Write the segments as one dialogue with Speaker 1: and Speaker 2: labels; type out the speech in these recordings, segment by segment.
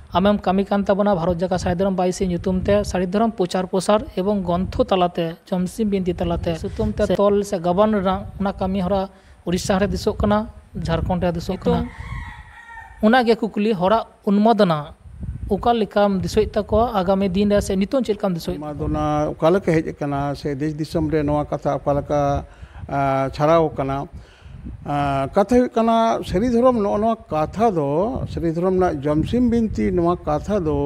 Speaker 1: आमेम कमी कान ताबोना भारत जाका सारी धरम बाईसी ᱧᱩᱛᱩᱢ ᱛᱮ सारी धरम प्रचार प्रसार एवं ग्रंथ तालाते जमसिम बिनती तालाते ᱧᱩᱛᱩᱢ ᱛᱮ तोल से गबन उना कमी हरा उड़ीसा रे दिसोक कना झारखंड रे दिसोक कना उना गे कुकली हरा उन्मादना उका लेकाम दिसोय तको आगामी दिन रे से नितों चेलकाम दिसोय
Speaker 2: उन्मादना उका लेका हेज कना से देश दिसम रे नवा कथा उका लेका छाड़ाव कना कथा कना सारी धरम नवा कथा दो सारी धरम ना जमसिम बिनती नवा कथा दो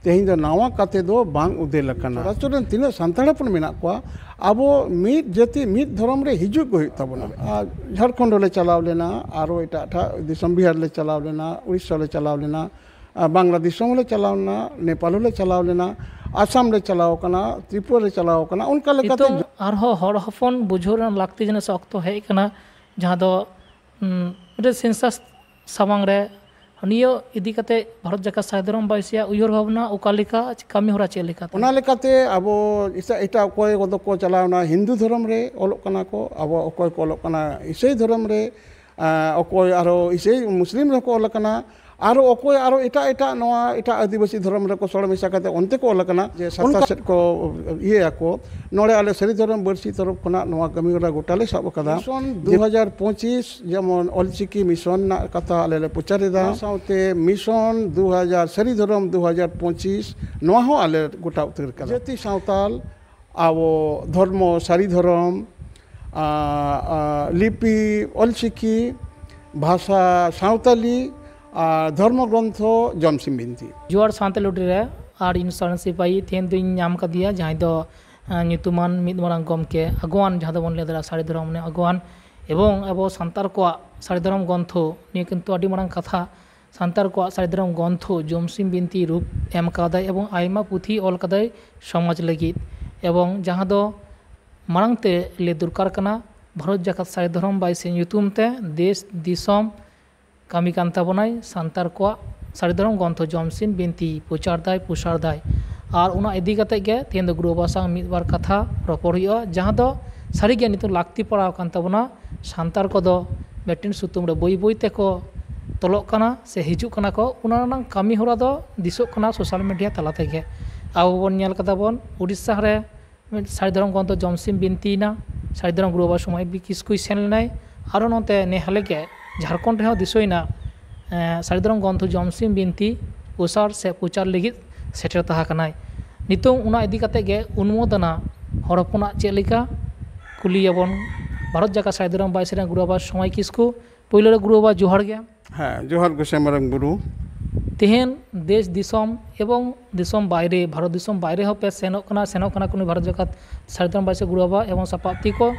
Speaker 2: तेहिं दो नवा कथे दो बांग उदेल कना राचोरन तिना संताड़पन मेना को आबो मिद जाति मिद धरम रे हिजुक गो तबना झारखंड ले चलाव लेना आरो एटा दिसम बिहार ले चलाव लेना उड़ीसा ले चलाव लेना बांग्लादेश ले चलाव लेना नेपाल ले चलाव लेना आसाम ले चलाव कना त्रिपुरा ले चलाव कना उनका लेकाते
Speaker 1: आरो हर हफन बुझोरन लाक्ति जने सख्त है कना जहाँ दो सेंसास सामांग रे नियो इदी कते भारत जाका सारी धरम बाईसिया उयर भावना उकालिका कमी होरा चेलिका
Speaker 2: ओना लेकाते आबो एटा अकोय गदो को चलावना हिंदू धर्म रे ओलोक कना को आबो अकोय को ओलोक कना ईसाई धर्म रे अकोय आरो ईसाई मुस्लिम रे को ओलोक कना आरो अकोय आरो एटा नवा एटा आदिवासी धर्म रे को सोड़ मिसा कते ओनते को ओलोक कना जे सत्ता सेट को इये आको नोड़े आले सारी धरम बरसी तरफ कना नवा कमी होरा गोटाले सब कदा सन 2025 जेमन ऑलचिकी मिशन ना कथा आले ले पुचारेदा साउते मिशन 2000 सारी धरम 2025 नवा हो आले गोटा उतर कदा जति सावताल आवो धर्म सारी धरम लिपि ऑलचिकी भाषा सावताली धर्म ग्रंथ जमसिम बिनती
Speaker 1: जुआर सानताल लुटी रे आर इंश्योरेंस सिपाही थेन दुई नाम का दिया जहां दो ᱧᱩᱛᱩᱢᱟᱱ ᱢᱤᱫ ᱢᱟᱨᱟᱝ ᱜᱚᱢᱠᱮ ᱟᱜᱣᱟᱱ ᱡᱟᱦᱟᱸ ᱫᱚᱵᱚᱱ ᱞᱟᱹᱭ ᱫᱟᱲᱮᱭᱟᱜᱼᱟ ᱥᱟᱹᱨᱤ ᱫᱷᱚᱨᱚᱢ ᱟᱜᱣᱟᱱ ᱮᱵᱚᱝ ᱟᱵᱚ ᱥᱟᱱᱛᱟᱲ ᱠᱚᱣᱟᱜ ᱥᱟᱹᱨᱤ ᱫᱷᱚᱨᱚᱢ ᱜᱨᱚᱱᱛᱷᱚ ᱱᱤᱭᱟᱹ ᱠᱤᱱᱛᱩ ᱟᱹᱰᱤ ᱢᱟᱨᱟᱝ ᱠᱟᱛᱷᱟ ᱥᱟᱱᱛᱟᱲ ᱠᱚᱣᱟᱜ ᱥᱟᱹᱨᱤ ᱫᱷᱚᱨᱚᱢ ᱜᱨᱚᱱᱛᱷᱚ ᱡᱚᱢᱥᱤᱢ ᱵᱤᱱᱛᱤ ᱨূᱯ ᱮᱢ ᱠᱟᱫᱟᱭ ᱮᱵᱚᱝ ᱟᱭᱢᱟ ᱯᱩᱛᱷᱤ ᱚᱞ ᱠᱟᱫᱟᱭ ᱥᱚᱢᱟᱡᱽ ᱞᱟᱹᱜᱤᱫ ᱮᱵᱚᱝ ᱡᱟᱦᱟᱸ ᱫᱚ ᱢᱟᱲᱟᱝ ᱛᱮ ᱞᱟᱹᱭ ᱫᱚᱨᱠᱟর ᱠᱟᱱᱟ ᱵᱷᱟᱨᱚᱛ ᱡᱟᱠᱟᱛ ᱥᱟᱹᱨᱤ ᱫᱷᱚᱨᱚᱢ ᱵᱟᱭᱥᱤ ᱧᱩᱛᱩᱢ ᱛᱮ ᱫᱮᱥ ᱫᱤᱥᱚᱢ ᱠᱟᱹᱢᱤ ᱠᱟᱱ ᱛᱟᱵᱚᱱᱟᱭ ᱥᱟᱱᱛᱟᱲ ᱠᱚᱣᱟᱜ ᱥᱟᱹᱨᱤ ᱫᱷᱚᱨᱚᱢ ᱜᱨᱚᱱᱛᱷᱚ ᱡᱚᱢᱥᱤᱢ ᱵᱤᱱᱛᱤ ᱯᱨᱚᱪᱟᱨ ᱫᱟᱭ और उना इदी कते गे तेन दो गुरु बाबा सांग मिद बार कथा रपड़ हुआ जहाँ दो सारी गे नितो लाक्ति पड़ाव कान तबना सांतार को दो मेटिन सुतुम रे बोई बोई तेको तलोक कना से हिजुक कना को उना नंग कमी होरा दो दिसोक कना सोशल मीडिया तला तेगे आबो बोन नेल कदा बोन उड़ीसा रे सारी धरम ग्रंथ जमसिम बिनती ना सारी धरम गुरु बाबा समय बि किसकुई सेन लेनाय आरो नते ने हाले गे झारखंड रे दिसोइना सारी धरम ग्रंथ जमसिम बिनती प्रचार लगित सेटर तहा कनाय नितों उना इदी कते गे उन्मोदना हर हपना चेलिका कुलियाबन भारत जाका सारी धरम बाईसी रे गुरु बाबा समय किसकु पहिले रे गुरु बाबा जोहार गया
Speaker 2: हाँ जोहार गोसाई मारंग गुरु
Speaker 1: तेहन देश दिसम एवं दिसम बाहरे भारत दिसम बाहरे हो पे सेनोक कना कुनी भारत जाका सारी धरम बाईसी गुरु बाबा एवं सपाप्ति को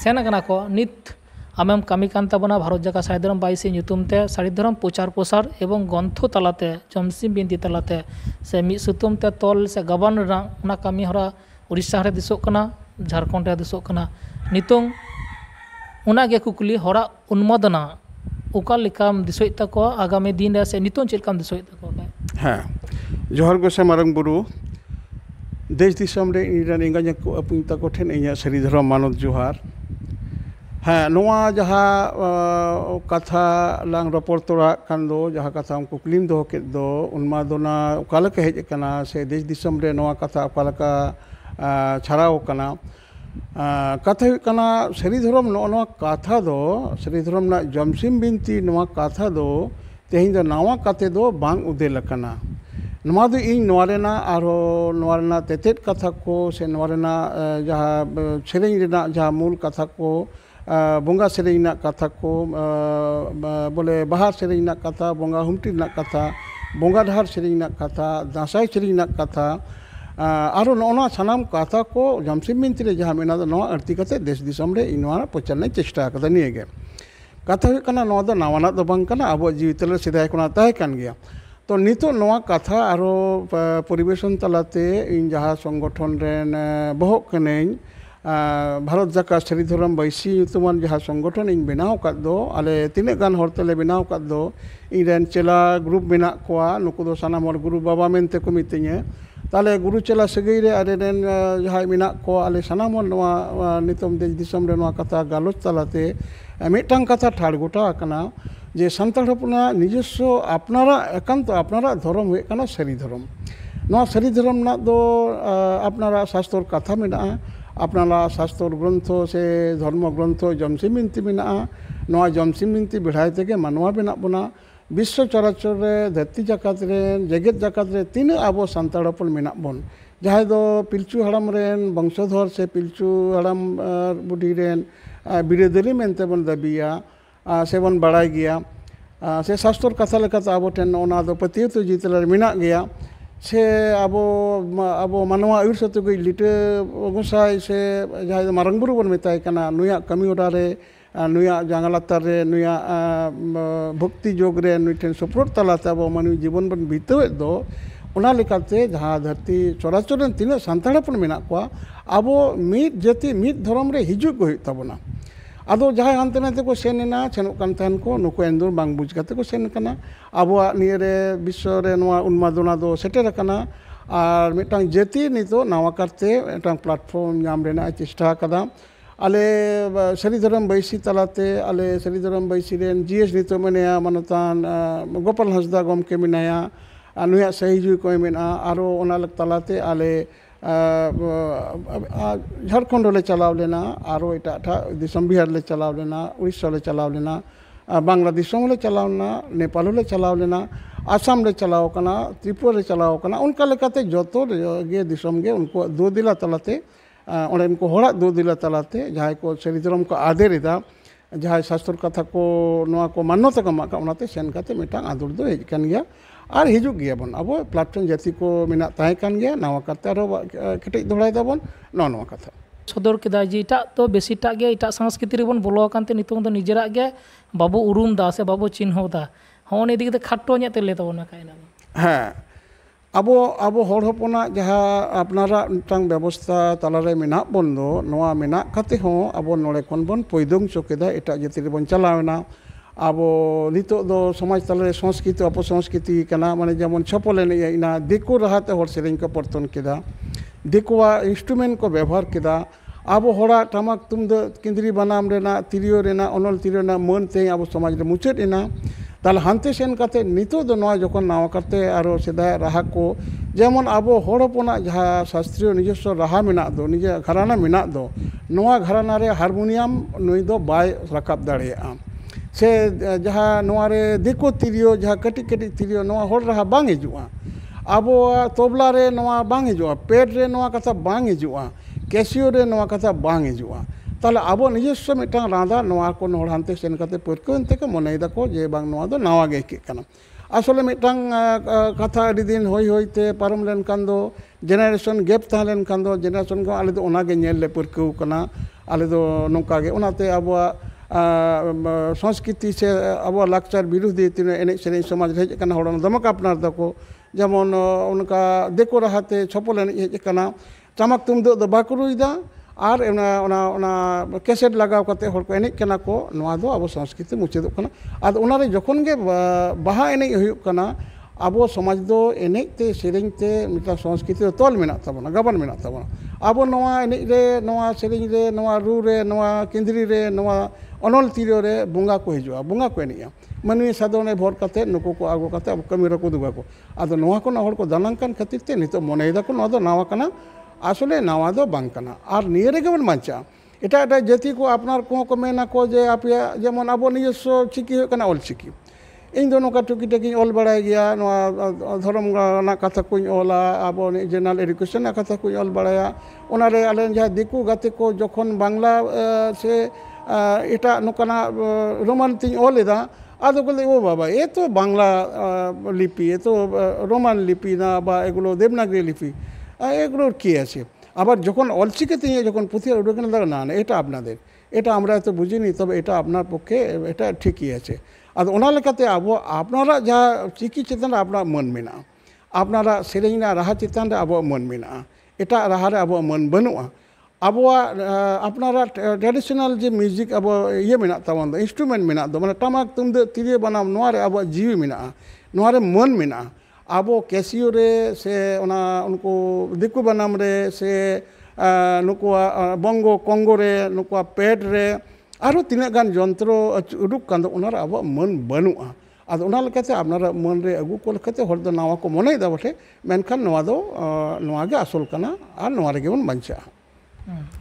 Speaker 1: सेन कना को नित आमेम कमी कान ताबोना भारत जाका सारी धरम बाईसी ᱧᱩᱛᱩᱢ ᱛᱮ सारी धरम प्रचार प्रसार एवं ग्रंथ तालाते जमसिम बिनती तालाते से मिद सुतुम ते तोल से गबन उना कमी हरा उड़ीसा रे दिसोक कना झारखंड रे दिसोक कना नितों उना गे कुकली हरा उन्मादना उका लेकाम दिसोय तको आगामी दिन रे से नितों चेलकाम दिसोय तको
Speaker 2: हाँ जोहार गोसाई मारंग बुरु देश दिसम रे इरान इंगा को अपुन तको ठेन इया सारी धरम मानव जोहार हाँ नोआ जहाँ कथा लांग रपड़ तोड़ा कान दो जहाँ कथा हम कुकलीम दो के दो उन्मादना उकालक हेज कना से देश दिसम रे नोआ कथा उकालका छाड़ाव कना कथा कना सारी धरम नोआ कथा दो सारी धरम ना जमसिम बिनती नोआ कथा दो तेहिं दो नवा कथे दो बांग उदेल कना नोआ दो इन नोआ रेना आरो नोआ रेना तेतेत कथा को से नोआ रेना जहाँ सेरेंग रेना जहाँ मूल कथा को बोंगा सेरेंग कथा को बोले बाहा सेरेंग कथा बोंगा हुमटी कथा बोंगा धार सेरेंग कथा दासाई सेरेंग कथा आरो नोना सानाम कथा को जमसिम बिनती रे जहाँ मेना नोआ आरती कते देश दिसम रे इनवा प्रचार नै चेष्टा कदा निये कथा कना नोआ दो नावाना दो बांग कना आबो जीवित ले सिदाय कोना ताहे कान गया तो नितो नोआ कथा आरो परिवेशन तलाते इन जहाँ संगठन रेन बहक कनें भारत जाका सारी धरम बाईसी ᱧᱩᱛᱩᱢᱟᱱ जहाँ संगठन इन बनाव का दो आले तीने गान हरतेले बनाव का दो इन चेला ग्रुप मेना कोआ नुकु दो सानाम हर गुरु बाबा मेनते को मितिङे ताले गुरु चेला सगई रे आरे रेन जहाँ मेना को आले सानाम हर नोआ नितम देश दिसम रे नोआ कथा गालोच तालाते मिटांग कथा ठाड़ गोटा कना जे सान्ताड़ हपनाग निजस्व अपनारा एकांत अपनारा धर्म हुए कना सारी धर्म नवा सारी धर्म ना दो अपनारा शास्त्र कथा मेना अपनारा शास्त्र ग्रंथ से धर्म ग्रंथ जमसी बिनती मेना नवा जमसी बिनती बेढ़ाई तेगे मानवा बेना बना विश्व चराचर रे धरती जाकात रे जगत जाकात रे तीन आबो सान्ताड़ हपन मेना बन जहाँ दो पिलचू हड़ाम रेन वंशधर से पिलचू हड़ाम बुढ़ी रेन बिरादरी मेनते बन दाबिया से बन बड़ाई गया से शास्त्र कथा लेकाते आबो ठेन ओना दो पतियो तो जीतला मेना गया से आबो आबो मानवा आयुर सतु गई लिटे गोसाई से जहाँ दो मारंग बुरु बन मेताय कना नुया कमी होड़ा रे नुया जांगलातार रे नुया भक्ति जोग रे नुई ठेन सपोर्ट तलाते आबो मानवी जीवन बन बीतवे दो उना लेकाते जहाँ धरती चराचर तीन सान्ताड़ हपन मेना कोआ आबो मीद जाति मीद धर्म रे हिजुग को हुयुग ताबोना आदो जहाँ हानते नाते को सेनेना सेनोग कान तहन को नुको एंदुर बांग बुझ काते को सेन कना आबोआ निये रे विश्व रे नोआ उन्मादना दो सेटेर कना आर मिटांग जाति नितो नावा करते मिटांग प्लेटफॉर्म नाम रेना चेष्टा कदा आले सारी धर्म बैसी तलाते आले सारी धर्म बैसी रेन जीएस नितो मेनेया मानतान गोपाल हांसदा गमके मेनाया नुया सहीजुई को मेना आरो ओना तलाते आले झारखंड ले चलाव लेना आरो एटा दिसम बिहार ले चलाव लेना उड़ीसा ले चलाव लेना बांग्लादेश ले चलाव लेना नेपाल ले चलाव लेना आसाम ले चलाव कना त्रिपुरा ले चलाव कना उनका लेकाते जोतो गे दिसम गे उनको दो दिला तलाते ओंडे उनको होड़ा दो दिला तलाते जहां को सारी धर्म को आदेर एदा जहां शास्त्र कथा को नोआ को मान्यता को माका उनाते सेन काते मिटांग आदुर दो हेज कान गया और हिजुग गया बन अब प्लेटफॉर्म जाति को मेना ताहे कान गया नावा करते आरो केटेज दोहराय दाबन नवा कथा
Speaker 1: सदर केदा जे इटा तो बेसिटा गे इटा संस्कृति रे बन बोलो कानते नितों दो निजेरा गे बाबू उरुम दा से बाबू चिन्ह दा होन इदी के खाटो न्या तेले तबना कायना हाँ
Speaker 2: आबो आबो हर हपना जहाँ अपनारा मिटांग व्यवस्था तलारे मेना बन दो नवा मेना काते हो आबो नोड़े खन बन पयदों चोकेदा एटा जाति रे बन चलावना आबो नितो दो समाज तलारे संस्कृति अपसंस्कृति कना माने जेमन छपल एना दिको राहते हर सेरें को परतन केदा दिकोआ इंस्ट्रूमेंट को व्यवहार केदा आबो हड़ा टमाक तुमदो केंद्री बनाम रेना तिरियो रेना अनल तिरियो ना मन ते आबो समाज रे मुचाद एना ताल हानते सेन काते नितो दो नवा जखन नावा करते आरो सेदाय राहा को जेमन आबो हड़ हपना जहाँ शास्त्रीय निजस्व राहा मेना दो निजे घराना मेना दो नवा घराना रे हारमोनियम नुई दो बाय राकाब दाड़ेया से जहाँ नोआरे दिको तिरियो जहाँ कटी कटी तिरियो नोआ हड़ रहा बांग हिजुआ आबो तबला रे नोआ बांग हिजुआ पेड रे नोआ कथा बांग हिजुआ कैसियो रे नोआ कथा बांग हिजुआ ताले आबो निजस्व मिटांग रांदा नोआ को नोड़ हानते सेन काते परकौनते को मनेदा को जे बांग नोआ दो नावा गे के कना आसले मिटांग कथा अडी दिन होई होईते पारम लेन कान दो जेनारेशन गैप ता लेन कान दो जेनारेशन को आले दो ओना गे नेल ले परकौ कना आले दो नोका गे ओनाते आबो संस्कृति से अब लाचार विरोधी तीन एने सेरें समाज हेज कना हड़ दमक अपनार दको जेमन उनका देखो राहते छपल एने हेज कना टमाक तुमदो दो बाको रुइदा और ओना कैसेट लगाव काते हड़ को एने कना को नोआ दो अब संस्कृति मुचादो कना आद ओनारे जखन गे बाहा एने हुयुग कना आबो समाज दो एने ते सेरें ते मिटा संस्कृति तोल मेना ताबना गबन मेना ताबना आबो नोआ एने रे नोआ सेरें रे नोआ रू रे नोआ केंद्री रे नोआ अनल तिरियो रे बुंगा को हिजुआ बुंगा को एनिया मानवी साधने भर काते नुको को आगो काते अब कमी रको दुगा को आदो नोआ को हड़ को दानांकन खातिर ते नितो मनेदा को नोआ दो नावा कना आसले नावा दो बांग कना आर निये रे गेबन मांचा एटा एटा जाति को अपनार को मेना को जे आपया जेमन आबो निजस्व चिकी हो कना ऑल चिकी इन दोनों का टुकी टकी ऑल बड़ाई गया नोआ धर्म ना कथा को ऑला आबो जनरल एजुकेशन ना कथा को ऑल बड़ाया ओनारे आले जहाँ दिकु गाते को जखन बांग्ला से एटा नोकाना रोमान तीन ऑलेदा आदो बोले ओ बाबा ये तो बांग्ला लिपि ये तो रोमान लिपि ना बा एगुलो देवनागरी लिपि एगुलो की आछे आबार जखन अलचिकिते जखन पुथि उडोकेन ना ना एटा आपनादेर एटा आमरा तो बुझिनी तबे एटा आपनार पक्षे एटा ठीकई आछे आदो ओना लेकाते आबो आपनारा जहाँ चिकी चेतन आपनार मन मेना आपनारा सेरें ना राहा चेतन रे आबो मन मेना एटा राहा रे आबो मन बनुआ आबोआ अपनारा ट्रेडिशनल जे म्यूजिक अब ये मेना ताबन दो इंस्ट्रूमेंट मेना दो माने टमाक तुमदो तिरियो बनाम नोआरे आबो जीवी मेना नोआरे मन मेना आबो कैसियो रे से ओना उनको दिकु बनाम रे से नुकुआ बंगो कोंगो रे नुकुआ पेट रे ᱟᱨᱚ ᱛᱤᱱᱟᱹᱜ ᱜᱟᱱ ᱡᱚᱱᱛᱨᱚ ᱩᱰᱩᱠ ᱠᱟᱱ ᱫᱚ ᱚᱱᱟᱨᱮ ᱟᱵᱚᱣᱟᱜ ᱢᱟᱹᱱ ᱵᱟᱹᱱᱩᱜᱼᱟ ᱟᱫᱚ ᱚᱱᱟ ᱞᱮᱠᱟᱛᱮ ᱟᱯᱱᱟᱨᱟᱜ ᱢᱟᱹᱱ ᱨᱮ ᱟᱹᱜᱩ ᱠᱚ ᱞᱮᱠᱟᱛᱮ ᱦᱚᱲ ᱫᱚ ᱱᱟᱣᱟ ᱠᱚ ᱢᱚᱱᱮᱭᱮᱫᱟ ᱵᱚᱴᱷᱮ ᱢᱮᱱᱠᱷᱟन ᱱᱚᱣᱟ ᱫᱚ ᱱᱚᱣᱟ ᱜᱮ ᱟᱥᱚᱞ ᱠᱟᱱᱟ ᱟᱨ ᱱᱚᱣᱟ ᱨᱮᱜᱮ ᱵᱚᱱ ᱵᱟᱧᱪᱟᱜᱼᱟ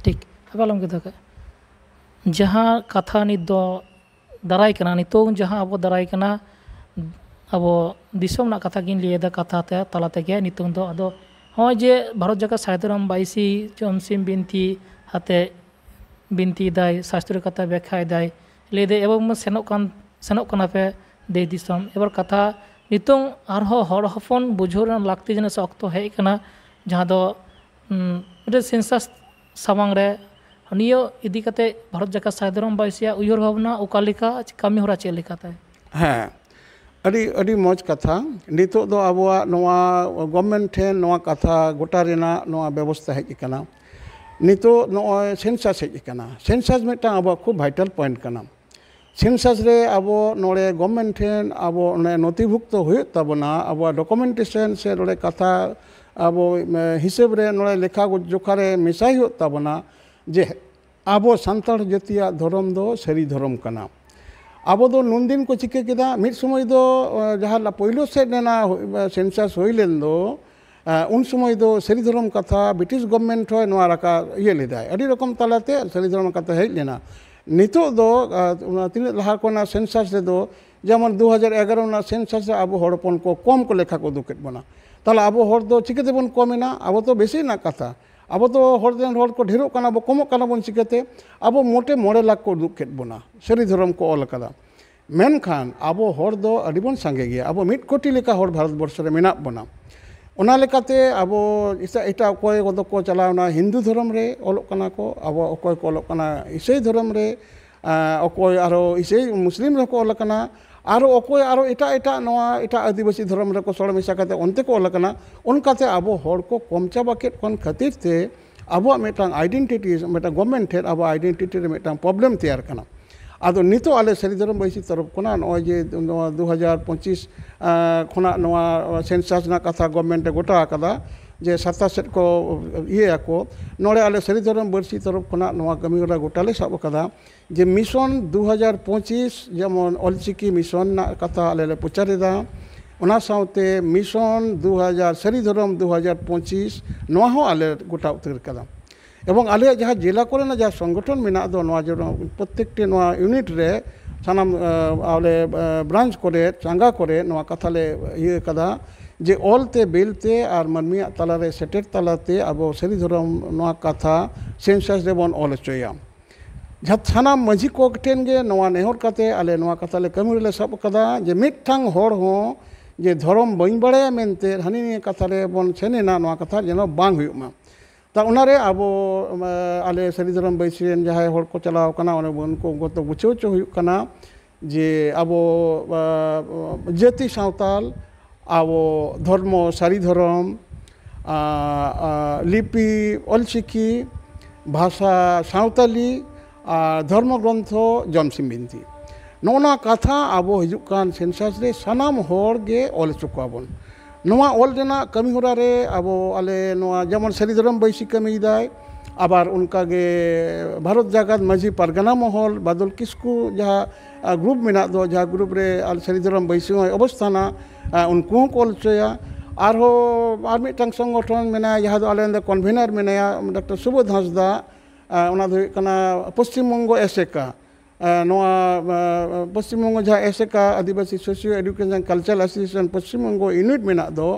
Speaker 1: ᱴᱷᱤᱠ ᱟᱞᱚᱢ ᱠᱮᱫᱟ ᱡᱟᱦᱟᱸ ᱠᱟᱛᱷᱟ ᱱᱤᱛ ᱫᱚ ᱫᱟᱨᱟᱭ ᱠᱟᱱᱟ ᱱᱤᱛᱚᱜ ᱡᱟᱦᱟᱸ ᱟᱵᱚ ᱫᱟᱨᱟᱭ ᱠᱟᱱᱟ ᱟᱵᱚ ᱫᱤᱥᱚᱢ ᱨᱮᱱᱟᱜ ᱠᱟᱛᱷᱟ ᱜᱤᱧ ᱞᱟᱹᱭᱮᱫᱟ ᱠᱟᱛᱷᱟ ᱛᱮ ᱛᱟᱞᱟ ᱛᱮᱜᱮ ᱱᱤᱛᱚᱝ ᱫᱚ ᱟᱫᱚ ᱱᱚᱜᱼᱚᱭ ᱡᱮ ᱵᱷᱟᱨᱚᱛ ᱡᱟᱠᱟᱛ ᱥᱟᱭᱫᱟᱨᱟᱢ ᱵᱟᱭᱤᱥᱤ ᱪᱚᱢᱥᱤᱢ ᱵᱤᱱᱛᱤ ᱟᱛᱮ ᱵᱤᱱᱛᱤᱭᱮᱫᱟᱭ ᱥᱟᱥᱛᱨᱚ ᱠᱟᱛᱷᱟ ᱵᱮᱠᱷᱟᱭᱮᱫᱟᱭ ᱞᱟᱹᱭᱫᱟᱭ ᱮᱵᱚᱝ ᱥᱮᱱᱚᱜ ᱠᱟᱱᱟ ᱯᱮ ᱫᱮᱥ ᱫᱤᱥᱚᱢ ᱮᱵᱟᱨ ᱠᱟᱛᱷᱟ ᱱᱤᱛᱚᱝ ᱟᱨᱦᱚᱸ ᱦᱚᱲ ᱦᱚᱯᱚᱱ ᱵᱩᱡᱷᱟᱹᱣ ᱨᱮᱱᱟᱜ ᱞᱟᱹᱠᱛᱤ ᱡᱤᱱᱤᱥ ᱚᱠᱛᱚ ᱦᱮᱡ ᱟᱠᱟᱱᱟ ᱡᱟᱦᱟᱸ ᱫᱚ ᱢᱤᱫᱴᱮᱱ ᱥᱮᱱᱥᱟᱥ ᱥᱟᱢᱟᱝ ᱨᱮ ᱱᱤᱭᱟᱹ ᱤᱫᱤ ᱠᱟᱛᱮ ᱵᱷᱟᱨᱚᱛ ᱡᱟᱠᱟᱛ ᱥᱟᱭᱫᱟᱨᱟᱢ ᱵᱟᱭᱤᱥᱤᱭᱟᱜ ᱩᱭᱦᱟᱹᱨ ᱵᱷᱟᱵᱽᱱᱟ ᱚᱠᱟ ᱞᱮᱠᱟ ᱠᱟᱹᱢᱤ ᱦᱚᱨᱟ ᱪᱮᱫ ᱞᱮᱠᱟᱛᱮ
Speaker 2: ᱦᱮᱸ ᱟᱹᱰᱤ ᱢᱚᱡᱽ ᱠᱟᱛᱷᱟ ᱱᱤᱛᱚᱜ ᱫᱚ ᱟᱵᱚᱣᱟᱜ ᱱᱚᱣᱟ ᱜᱚᱵᱷᱚᱨᱱᱢᱮᱱᱴ ᱴᱷᱮᱱ ᱱᱚᱣᱟ ᱠᱟᱛᱷᱟ ᱜᱚᱴᱟ ᱨᱮᱱᱟᱜ ᱱᱚᱣᱟ ᱵᱮᱵᱚᱥᱛᱷᱟ ᱦᱮᱡ ᱟᱠᱟᱱᱟ ᱱᱤᱛᱚᱜ ᱱᱚᱜᱼᱚᱭ ᱥᱮᱱᱥᱟᱥ ᱦᱮᱡ ᱟᱠᱟᱱᱟ ᱥᱮᱱᱥᱟᱥ ᱢᱤᱫᱴᱟᱝ ᱟᱵᱚᱣᱟᱜ ᱠᱷᱩᱵ ᱵᱷᱟᱭᱴᱟᱞ ᱯᱚᱭᱮᱱᱴ ᱠᱟᱱᱟ ᱥᱮᱱᱥᱟᱥ ᱨᱮ ᱟᱵᱚ ᱱᱚᱰᱮ ᱜᱚᱵᱷᱚᱨᱱᱢᱮᱱᱴ ᱴᱷᱮᱱ ᱟᱵᱚ ᱱᱚᱛᱷᱤᱵᱷᱩᱠᱛᱚ ᱦᱩᱭᱩᱜ ᱛᱟᱵᱚᱱᱟ ᱟᱵᱚᱣᱟᱜ ᱰᱚᱠᱩᱢᱮᱱᱴᱮᱥᱚᱱ ᱥᱮ ᱱᱚᱰᱮ ᱠᱟᱛᱷᱟ ᱟᱵᱚ ᱦᱤᱥᱟᱹᱵ ᱨᱮ ᱱᱚᱰᱮ ᱞᱮᱠᱷᱟ ᱡᱚᱠᱷᱟ ᱨᱮ ᱢᱮᱥᱟᱭ ᱦᱩᱭᱩᱜ ᱛᱟᱵᱚᱱᱟ ᱡᱮ ᱟᱵᱚ ᱥᱟᱱᱛᱟᱲ ᱡᱟᱹᱛᱤᱭᱟᱜ ᱫᱷᱚᱨᱚᱢ ᱫᱚ ᱥᱟᱹᱨᱤ ᱫᱷᱚᱨᱚᱢ ᱠᱟᱱᱟ ᱟᱵᱚ ᱫᱚ ᱱᱩᱱᱫᱤᱱ ᱠᱚ ᱪᱤᱠᱟᱹ ᱠᱮᱫᱟ ᱢᱤᱫ ᱥᱚᱢᱚᱭ ᱫᱚ ᱡᱟᱦᱟᱸ ᱯᱳᱭᱞᱳ ᱥᱮᱫ ᱨᱮᱱᱟᱜ ᱥᱮᱱᱥᱟᱥ ᱦᱩᱭ ᱞᱮᱱ ᱫᱚ ᱩᱱ ᱥᱚᱢᱚᱭ ᱫᱚ ᱥᱟᱹᱨᱤ ᱫᱷᱚᱨᱚᱢ ᱠᱟᱛᱷᱟ ᱵᱨᱤᱴᱤশ ᱜᱚᱵᱷᱚᱨᱱᱢᱮᱱᱴ ᱦᱚᱸ ᱱᱚᱣᱟ ᱨᱟᱠᱟᱵ ᱞᱮᱫᱟᱭ ᱟᱹᱰᱤ ᱨᱚᱠᱚᱢ ᱛᱟᱞᱟᱛᱮ ᱥᱟᱹᱨᱤ ᱫᱷᱚᱨᱚᱢ ᱠᱟᱛᱷᱟ ᱦᱮᱡ ᱞᱮᱱᱟ ᱱᱤᱛᱚᱜ ᱫᱚ ᱛᱤᱱᱟᱹᱜ ᱞᱟᱦᱟ ᱠᱷᱚᱱᱟᱜ ᱥᱮᱱᱥᱟᱥ ᱨᱮᱫᱚ ᱡᱮᱢᱚᱱ 2011 ᱨᱮᱱᱟᱜ ᱥᱮᱱᱥᱟᱥ ᱨᱮ ᱟᱵᱚ ᱦᱚᱲ ᱦᱚᱯᱚᱱ ᱠᱚ ᱠᱚᱢ ᱠᱚ ᱞᱮᱠᱷᱟ ᱠᱚ ᱩᱫᱩᱜ ᱠᱮᱫ ᱵᱚᱱᱟ ᱛᱟᱦᱚᱞᱮ ᱟᱵᱚ ᱦᱚᱲ ᱫᱚ ᱪᱤᱠᱟᱹᱛᱮᱵᱚᱱ ᱠᱚᱢᱮᱱᱟ ᱟᱵᱚ ᱫᱚ ᱵᱮᱥᱤ ᱨᱮᱱᱟᱜ ᱠᱟᱛᱷᱟ ᱟᱵᱚ ᱫᱚ ᱦᱚᱲ ᱨᱮᱱ ᱦᱚᱲ ᱠᱚ ᱰᱷᱮᱨᱚᱜ ᱠᱟᱱᱟ ᱵᱚ ᱠᱚᱢᱚᱜ ᱠᱟᱱᱟ ᱵᱚᱱ ᱪᱤᱠᱟᱹᱛᱮ ᱟᱵᱚ ᱢᱚᱴᱮ 9 লাখ ᱠᱚ ᱩᱫᱩᱜ ᱠᱮᱫ ᱵᱚᱱᱟ ᱥᱟᱹᱨᱤ ᱫᱷᱚᱨᱚᱢ ᱠᱚ ᱚᱞ ᱟᱠᱟᱫᱟ ᱢᱮᱱᱠᱷᱟᱱ ᱟᱵᱚ ᱦᱚᱲ ᱫᱚ ᱟᱹᱰᱤ ᱵᱚᱱ ᱥᱟᱸᱜᱮ ᱜᱮᱭᱟ ᱟᱵᱚ 1 কোটি ᱞᱮᱠᱟ ᱦᱚᱲ ᱵᱷᱟᱨᱚᱛ ᱵᱚᱨᱥᱚ ᱨᱮ ᱢᱮᱱᱟᱜ ᱵᱚᱱᱟ ᱚᱱᱟ ᱞᱮᱠᱟᱛᱮ ᱟᱵᱚ ᱮᱴᱟᱜ ᱚᱠᱚᱭ ᱠᱚᱫᱚ ᱠᱚ ᱪᱟᱞᱟᱣᱱᱟ ᱦᱤᱱᱫᱩ ᱫᱷᱚᱨᱚᱢ ᱨᱮ ᱚᱞᱚᱜ ᱠᱟᱱᱟ ᱠᱚ ᱟᱵᱚ ᱚᱠᱚᱭ ᱠᱚ ᱚᱞᱚᱜ ᱠᱟᱱᱟ ᱤᱥᱟᱹᱭ ᱫᱷᱚᱨᱚᱢ ᱨᱮ ᱚᱠᱚᱭ ᱟᱨᱚ ᱤᱥᱟᱹᱭ ᱢᱩᱥᱞᱤᱢ ᱨᱮᱠᱚ ᱚᱞ ᱟᱠᱟᱱᱟ ᱟᱨᱚ ᱚᱠᱚᱭ ᱟᱨᱚ ᱮᱴᱟᱜ ᱱᱚᱣᱟ ᱮᱴᱟᱜ ᱟᱹᱫᱤᱵᱟᱹᱥᱤ ᱫᱷᱚᱨᱚᱢ ᱨᱮᱠᱚ ᱥᱚᱲᱚ ᱢᱮᱥᱟ ᱠᱟᱛᱮ ᱚᱱᱛᱮ ᱠᱚ ᱚᱞ ᱟᱠᱟᱱᱟ ᱚᱱᱠᱟᱛᱮ ᱟᱵᱚ ᱦᱚᱲ ᱠᱚ ᱠᱚᱢ ᱪᱟᱵᱟ ᱠᱮᱫ ᱠᱷᱚᱱ ᱠᱷᱟᱹᱛᱤᱨ ᱛᱮ ᱟᱵᱚᱣᱟᱜ ᱢᱤᱫᱴᱟᱝ ᱟᱭᱰᱮᱱᱴᱤᱴᱤ ᱢᱤᱫᱴᱟᱝ ᱜᱚᱵᱷᱚᱨᱱᱢᱮᱱᱴ ᱴᱷᱮᱱ ᱟᱵᱚᱣᱟᱜ ᱟᱭᱰᱮᱱᱴᱤᱴᱤ ᱨᱮ ᱢᱤᱫᱴᱟᱝ ᱯᱨᱚᱵᱞᱮᱢ ᱛᱮᱭᱟᱨ ᱠᱟᱱᱟ ᱟᱫᱚ ᱱᱤᱛᱚᱜ ᱟᱞᱮ ᱥᱟᱹᱨᱤ ᱫᱷᱚᱨᱚᱢ ᱵᱟᱭᱥᱤ ᱛᱚᱨᱚᱯ ᱠᱷᱚᱱᱟᱜ ᱱᱚᱜᱼᱚᱭ ᱡᱮ ᱱᱚᱣᱟ 2025 ᱠᱷᱚᱱᱟᱜ ᱱᱚᱣᱟ ᱥᱮᱱᱥᱟᱥ ᱨᱮᱱᱟᱜ ᱠᱟᱛᱷᱟ ᱜᱚᱵᱷᱚᱨᱱᱢᱮᱱᱴ ᱮ ᱜᱚᱴᱟ ᱟᱠᱟᱫᱟ ᱡᱮ 27 ᱥᱮᱫ ᱠᱚ ᱤᱭᱟᱹᱭᱟᱠᱚ ᱱᱚᱰᱮ ᱟᱞᱮ ᱥᱟᱹᱨᱤ ᱫᱷᱚᱨᱚᱢ ᱵᱟᱹᱨᱥᱤ ᱛᱚᱨᱚᱯ ᱠᱷᱚᱱᱟᱜ ᱱᱚᱣᱟ ᱠᱟᱹᱢᱤᱦᱚᱨᱟ ᱜᱚᱴᱟᱞᱮ ᱥᱟᱵ ᱟᱠᱟᱫᱟ ᱡᱮ ᱢᱤᱥᱚᱱ 2025 ᱡᱮᱢᱚन ᱚᱞᱪᱤᱠᱤ ᱢᱤᱥᱚᱱ ᱨᱮᱱᱟᱜ ᱠᱟᱛᱷᱟ ᱟᱞᱮ ᱞᱮ ᱯᱨᱚᱪᱟᱨᱮᱫᱟ ᱚᱱᱟ ᱥᱟᱶᱛᱮ ᱢᱤᱥᱚᱱ 2000 ᱥᱟᱹᱨᱤ ᱫᱷᱚᱨᱚᱢ 2025 ᱱᱚᱣᱟ ᱦᱚᱸ ᱟᱞᱮ ᱜᱚᱴᱟ ᱩᱛᱟᱹᱨ ᱟᱠᱟᱫᱟ এবং ᱟᱞᱮᱭᱟᱜ ᱡᱟᱦᱟᱸ ᱡᱮᱞᱟ ᱠᱚᱨᱮᱱᱟᱜ ᱡᱟᱦᱟᱸ ᱥᱚᱝᱜᱚᱴᱷᱚᱱ ᱢᱮᱱᱟᱜ ᱫᱚ ᱱᱚᱣᱟ ᱡᱚᱱᱚ ᱯᱨᱚᱛᱮᱠᱴᱤ ᱱᱚᱣᱟ ᱤউনিট ᱨᱮ ᱥᱟᱱᱟᱢ ᱟᱞᱮ ᱵᱨᱟঞ্চ ᱠᱚᱨᱮ ᱪᱟᱸᱜᱟ ᱠᱚᱨᱮ ᱱᱚᱣᱟ ᱠᱟᱛᱷᱟ ᱞᱮ ᱤᱭᱟᱹ ᱟᱠᱟᱫᱟ ᱡᱮ ᱚᱞᱛᱮ ᱵᱤᱞᱛᱮ ᱟᱨ ᱢᱟᱹᱱᱢᱤᱭᱟᱜ ᱛᱟᱞᱟᱨᱮ ᱥᱮᱴᱮᱨ ᱛᱟᱞᱟᱛᱮ ᱟᱵᱚ ᱥᱟᱹᱨᱤ ᱫᱷᱚᱨᱚᱢ ᱱᱚᱣᱟ ᱠᱟᱛᱷᱟ ᱥᱮᱱᱥᱟᱥ ᱨᱮᱵᱚᱱ ᱚᱞ ᱦᱚᱪᱚᱭᱟ ᱥᱟᱱᱟᱢ ᱢᱟᱹᱡᱷᱤ ᱠᱚ ᱴᱷᱮᱱ ᱜᱮ ᱱᱚᱣᱟ ᱱᱮᱦᱚᱨ ᱠᱟᱛᱮ ᱟᱞᱮ ᱱᱚᱣᱟ ᱠᱟᱛᱷᱟ ᱞᱮ ᱠᱟᱹᱢᱤ ᱨᱮᱞᱮ ᱥᱟᱵ ᱟᱠᱟᱫᱟ ᱡᱮ ᱢᱤᱫᱴᱟᱝ ᱦᱚᱲ ᱦᱚᱸ ᱡᱮ ᱫᱷᱚᱨᱚᱢ ᱵᱟᱹᱧ ᱵᱟᱲᱟᱭᱟ ᱢᱮᱱᱛᱮ ᱦᱟᱹᱱᱤ ᱱᱤᱭᱟᱹ ᱠᱟᱛᱷᱟ ᱨᱮᱵᱚᱱ ᱥᱮᱱᱮᱱᱟ ᱱᱚᱣᱟ ᱠᱟᱛᱷᱟ ᱡᱮᱱᱚ ᱵᱟᱝ ᱦᱩᱭᱩᱜ ᱢᱟ তা ওনারে আবো আলে সারি ধরম বৈশিরেন যাহাই হড় কো চালাও কানা অনে উনকো গত বুঝাও চো হুয়ুগ কানা যে আবো জাতি সাঁওতাল আবো ধর্ম সারি ধরম লিপি অলচিকি ভাষা সাঁওতালি ধর্মগ্রন্থ জমসিম বিনতি নওনা কথা আবো হিজুগ কান সেন্সাস রে সানাম হড় গে অল চুকাবন नोआ ऑल रेना कमी होरा रे अबो आले नोआ जेमन सारी धरम बैसी कमी दाय आबार उनका गे भारत जागत माजी पारगाना महल बादल किस्कू जहाँ ग्रुप मेना दो जहाँ ग्रुप रे आले सारी धरम बैसी अवस्थाना उनको कॉल चोया आरो आर मिटांग संगठन मेना जहाँ दो आले कन्वेनर मेनाया डॉक्टर सुबोध हांसदा ओना दो कना पश्चिम बंग एसेका नोआ पश्चिम बंग जहाँ एसेका आदिवासी socio education cultural association Paschim Banga unit मेना दो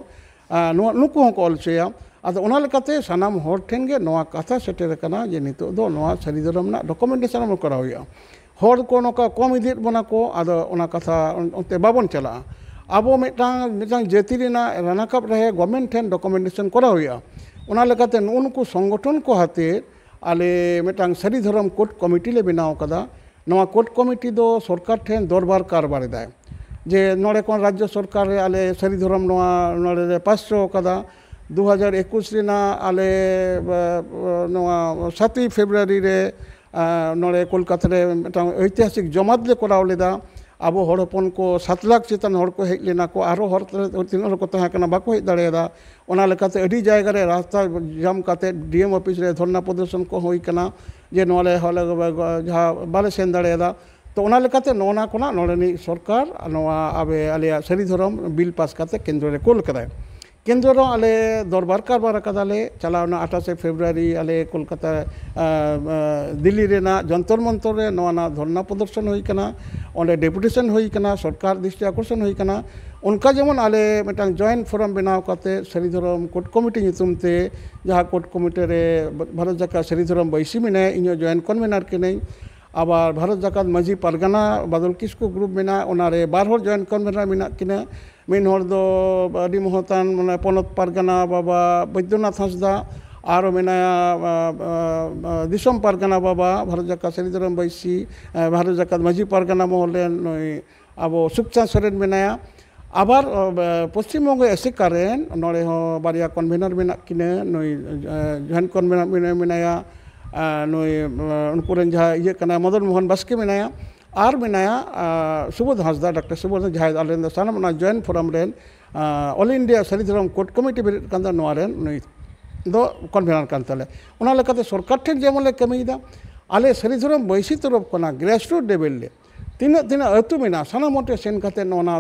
Speaker 2: नोआ नुकु हको ऑल चोया आदो ओना लेकाते सानाम हर ठेन गे नोआ कथा सेटेर कना जे नितो दो नोआ सारी धरम ना डॉक्यूमेंटेशन हम करा हुआ हर को नोका कम इदित बना को आदो ओना कथा ओनते बाबन चला आबो मिटांग जाति रेना रानाकाप रहे गवर्नमेंट ठेन डॉक्यूमेंटेशन करा हुआ ओना लेकाते नुकु संगठन को हाते आले मिटांग सारी धरम कोर्ट कमिटी ले बनाव कदा नोआ कोर्ट कमिटी दो सरकार ठेन दरबार कारबार दाय जे नोड़े कोन राज्य सरकार रे आले सारी धरम नोआ नोड़े पासो कदा 2021 रेना आले नोआ 7 फेब्रुआरी रे नोड़े कोलकाता रे मिटांग ऐतिहासिक जमात ले कराव लेदा ᱟᱵᱚ ᱦᱚᱲ ᱦᱚᱯᱚᱱ ᱠᱚ 7 ᱞᱟᱠᱷ ᱪᱮᱛᱟᱱ ᱦᱚᱲ ᱠᱚ ᱦᱮᱡ ᱞᱮᱱᱟ ᱠᱚ, ᱟᱨᱦᱚᱸ ᱦᱚᱲ ᱛᱤᱱᱟᱹᱜ ᱦᱚᱲ ᱠᱚ ᱛᱟᱦᱮᱸ ᱠᱟᱱᱟ ᱵᱟᱠᱚ ᱦᱮᱡ ᱫᱟᱲᱮᱭᱟᱫᱟ, ᱚᱱᱟ ᱞᱮᱠᱟᱛᱮ ᱟᱹᱰᱤ ᱡᱟᱭᱜᱟ ᱨᱮ ᱨᱟᱥᱛᱟ ᱡᱟᱢ ᱠᱟᱛᱮ ᱰᱤᱮᱢ ᱚᱯᱷᱤᱥ ᱨᱮ ᱫᱷᱚᱨᱱᱟ ᱯᱨᱚᱫᱚᱨᱥᱚᱱ ᱠᱚ ᱦᱩᱭ ᱠᱟᱱᱟ ᱡᱮ ᱱᱚᱣᱟ ᱞᱮ ᱡᱟᱦᱟᱸ ᱵᱟᱞᱮ ᱥᱮᱱ ᱫᱟᱲᱮᱭᱟᱫᱟ। ᱛᱚ ᱚᱱᱟ ᱞᱮᱠᱟᱛᱮ ᱱᱚᱣᱟ ᱠᱷᱚᱱᱟᱜ ᱱᱚᱰᱮᱱᱤᱡ ᱥᱚᱨᱠᱟর ᱱᱚᱣᱟ ᱟᱞᱮᱭᱟᱜ ᱥᱟᱹᱨᱤ ᱫᱷᱚᱨᱚᱢ ᱵᱤᱞ ᱯᱟᱥ ᱠᱟᱛᱮ ᱠᱮᱱᱫᱨᱚ ᱨᱮ ᱠᱳᱞ ᱠᱟᱫᱟᱭ। केंद्र रो आले दरबार कारबार कदाले चलावना 28 फेब्रुआरी आले कोलकाता दिल्ली रेना जंतर मंतर रे नवाना धरना प्रदर्शन हुई कना, ओंडे डेपुटेशन हुई कना, सरकार दृष्टि आकर्षण हुई कना। उनका जेमन आले मिटांग जॉइंट फोरम बनाव काते सरी धरम कोर्ट कमिटी नितुम ते जहां कोर्ट कमिटी रे भारत जाका सरी धरम बैसी मिने इño जॉइंट कन्वेनर केनै, आबार भारत जाकात माजी पारगाना बादल किसको ग्रुप मेना ओनारे बार हर जॉइंट कन्वेनर मेना किना। ᱢᱤᱫ ᱦᱚᱲ ᱫᱚ ᱟᱹᱰᱤ ᱢᱚᱦᱚᱛᱟᱱ ᱢᱟᱱᱮ ᱯᱚᱱᱚᱛ ᱯᱟᱨᱜᱟᱱᱟ ᱵᱟᱵᱟ ᱵᱳᱭᱫᱚᱱᱟᱛᱷ ᱦᱟᱸᱥᱫᱟ, ᱟᱨᱚ ᱢᱮᱱᱟᱭᱟ ᱫᱤᱥᱚᱢ ᱯᱟᱨᱜᱟᱱᱟ ᱵᱟᱵᱟ ᱵᱷᱟᱨᱚᱛ ᱡᱟᱠᱟᱛ ᱥᱟᱹᱨᱤ ᱫᱷᱚᱨᱚᱢ ᱵᱟᱹᱭᱥᱤ, ᱵᱷᱟᱨᱚᱛ ᱡᱟᱠᱟᱛ ᱢᱟᱹᱡᱷᱤ ᱯᱟᱨᱜᱟᱱᱟ ᱢᱚᱦᱚᱞ ᱨᱮᱱ ᱱᱩᱭ ᱟᱵᱚ ᱥᱩᱠᱪᱟᱸᱫ ᱥᱚᱨᱮᱱ ᱢᱮᱱᱟᱭᱟ। আবার পশ্চিমবঙ্গ এসিকা রেন নড়ে হᱚᱸ বারিয়া কনভেনার মেনাᱜ কিনা, নুই জয়েন্ট কনভেনার মেনাया নুই उनको रेन जहाँ इये कना मदन मोहन बास्के मेनाया, और मेनाया सुबोध हांसदा डॉक्टर सुबोध जहाँ आले सानम जॉइंट फोरम रेन all India Sari Dharam court committee बेरेद कांदा नोआ रेन नुई दो कन्वेनर कान ताले। ओना लेकाते सरकार ठेन जेमन ले कमिदा आले सरी धरम बैसी तरफ कना ग्रेसरूट लेवल ले तीना तीना अतु मेना सानाम मोटे सेन काते नोना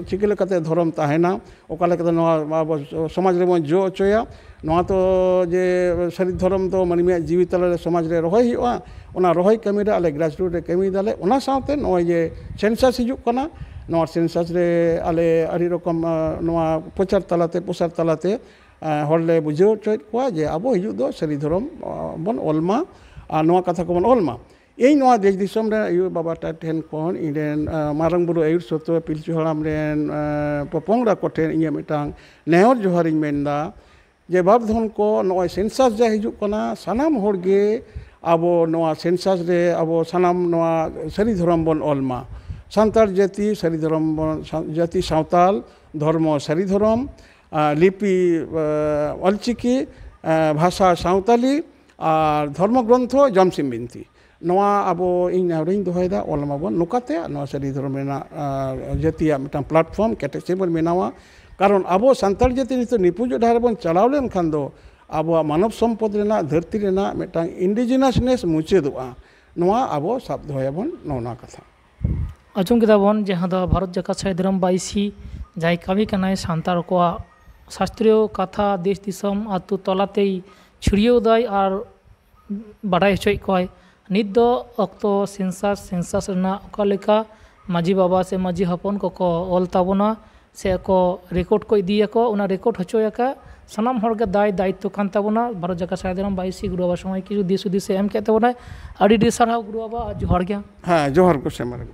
Speaker 2: चिके लेकाते धरम ताहेना, ओका लेकाते नोआ समाज रे बन जो अचोया। नोआ तो जे सरी धरम तो मानमिया जीवी तले समाज रे रहोय हुआ, ओना रहोय कमी रे आले ग्रेसरूट रे कमी दाले। ओना साथे नोआ जे सेंसस हिजुक कना, नोआ सेंसस रे आले आड़ी रकम नोआ प्रचार तालाते हरले बुझाव चोय कोआ जे आबो हिजुक दो सरी धरम बन ओलमा आर नोआ कथा को बन ओलमा। ᱤᱧ ᱱᱚᱣᱟ ᱫᱮᱥ ᱫᱤᱥᱚᱢ ᱨᱮ ᱟᱭᱩ ᱵᱟᱵᱟ ᱴᱷᱮᱱ ᱠᱷᱚᱱ ᱤᱧᱨᱮᱱ ᱢᱟᱨᱟᱝ ᱵᱩᱨᱩ ᱟᱭᱩᱨ ᱥᱚᱛᱚ ᱯᱤᱞᱪᱩ ᱦᱟᱲᱟᱢ ᱨᱮᱱ ᱯᱚᱯᱚᱝᱲᱟ ᱠᱚᱴᱷᱮᱱ ᱤᱧᱟᱹᱜ ᱢᱤᱫᱴᱟᱝ ᱱᱮᱦᱚᱨ ᱡᱚᱦᱟᱨᱤᱧ ᱢᱮᱱᱫᱟ ᱡᱮ ᱵᱟᱯ ᱫᱷᱚᱱ ᱠᱚ ᱱᱚᱜᱼᱚᱭ ᱥᱮᱱᱥᱟᱥ ᱡᱟ ᱦᱤᱡᱩᱜ ᱠᱟᱱᱟ, ᱥᱟᱱᱟᱢ ᱦᱚᱲᱜᱮ ᱟᱵᱚ ᱱᱚᱣᱟ ᱥᱮᱱᱥᱟᱥ ᱨᱮ ᱟᱵᱚ ᱥᱟᱱᱟᱢ ᱱᱚᱣᱟ ᱥᱟᱹᱨᱤ ᱫᱷᱚᱨᱚᱢ ᱵᱚᱱ ᱚᱞ ᱢᱟ। ᱥᱟᱱᱛᱟᱲ ᱡᱟᱹᱛᱤ ᱥᱟᱹᱨᱤ ᱫᱷᱚᱨᱚᱢ ᱵᱚᱱ ᱡᱟᱹᱛᱤ ᱥᱟᱶᱛᱟᱞ ᱫᱷᱚᱨᱢᱚ ᱥᱟᱹᱨᱤ ᱫᱷᱚᱨᱚᱢ ᱞᱤᱯᱤ ᱚᱞᱪᱤᱠᱤ भाषा सावताली और धर्म ग्रंथ जमसिम बिनती नवा अब इन नेवरिंग दोहयदा ओलमाबन नुकाते नवा सरी धर्म जातिया मिटांग प्लेटफॉर्म कैटेगरी मेनावा कारण अब सान्ताड़ जाति नितो निपुज डाहर बन चलाव लेन खान दो अब मानव सम्पद रेना धरती रेना मिटांग इंडिजिनसनेस मुचेदोआ नवा अब साब दोहयाबन नौना कथा
Speaker 1: आजम केदाबन जहाँ दो भारत जाकात सारी धरम बाईसी जाय कमी कनाय सान्ताड़ को शास्त्रीय कथा देश दिसम आतु तलाते छिड़ियो दाय और बाडाय हचोय कोय नित दो अक्तो सेंसास रेना ओका लेका माजी बाबा से माजी हपन को ऑल ताबोना से को रेकॉर्ड को इदिया को उना रेकॉर्ड हचोयका सानाम हर के दायित्व कान ताबोना भारत जाकात सारी धरम बाईसी गुरु बाबा समय किछु दिस उदिस एम के ताबोना आडी डी सारा गुरु बाबा जोहर गया।
Speaker 2: हाँ जोहर को सेमर।